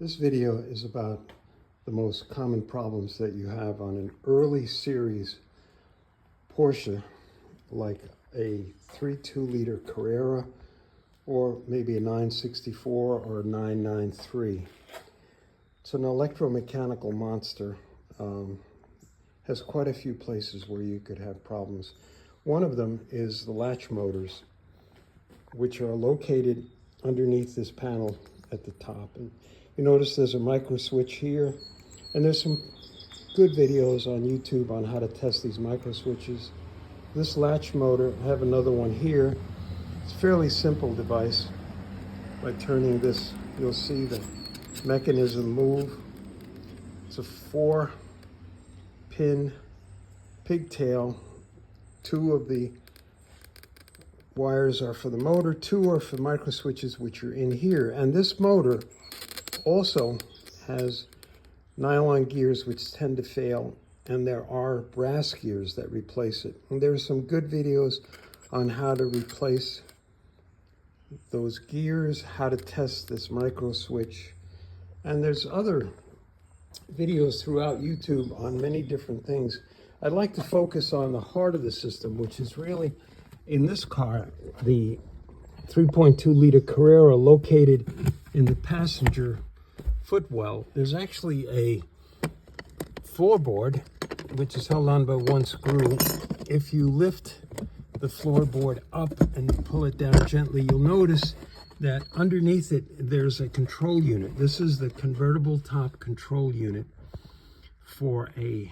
This video is about the most common problems that you have on an early series Porsche, like a 3.2 liter Carrera, or maybe a 964 or a 993. It's an electromechanical monster. Has quite a few places where you could have problems. One of them is the latch motors, which are located underneath this panel at the top. And you notice there's a micro switch here, and there's some good videos on YouTube on how to test these micro switches. This latch motor, I have another one here. It's a fairly simple device. By turning this, you'll see the mechanism move. It's a 4-pin pigtail. 2 of the wires are for the motor, 2 are for micro switches, which are in here. And this motor also has nylon gears which tend to fail, and there are brass gears that replace it. And there's some good videos on how to replace those gears, how to test this micro switch. And there's other videos throughout YouTube on many different things. I'd like to focus on the heart of the system, which is really, in this car, the 3.2 liter Carrera located in the passenger footwell. There's actually a floorboard, which is held on by one screw. If you lift the floorboard up and pull it down gently, you'll notice that underneath it, there's a control unit. This is the convertible top control unit for a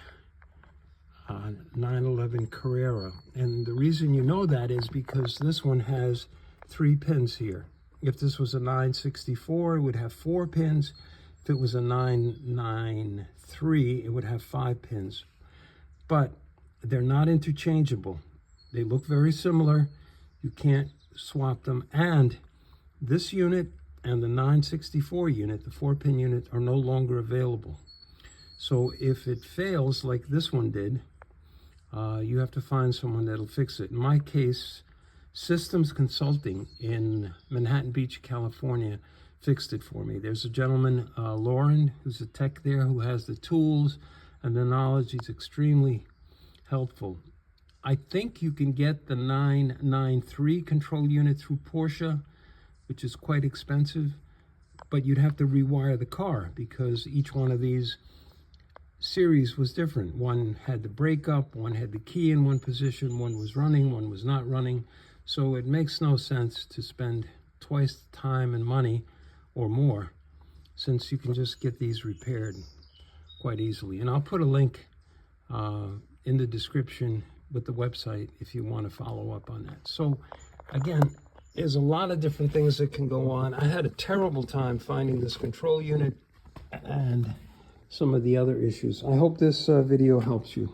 911 Carrera. And the reason you know that is because this one has 3 pins here. If this was a 964, it would have 4 pins. If it was a 993, it would have 5 pins. But they're not interchangeable. They look very similar. You can't swap them. And this unit and the 964 unit, the 4-pin unit, are no longer available. So if it fails like this one did, you have to find someone that'll fix it. In my case, Systems Consulting in Manhattan Beach, California, fixed it for me. There's a gentleman, Loren, who's a tech there, who has the tools and the knowledge. He's extremely helpful. I think you can get the 993 control unit through Porsche, which is quite expensive, but you'd have to rewire the car because each one of these series was different. One had the brake up, one had the key in one position, one was running, one was not running. So it makes no sense to spend twice the time and money or more, since you can just get these repaired quite easily. And I'll put a link in the description with the website if you want to follow up on that. So again, there's a lot of different things that can go on. I had a terrible time finding this control unit and some of the other issues. I hope this video helps you.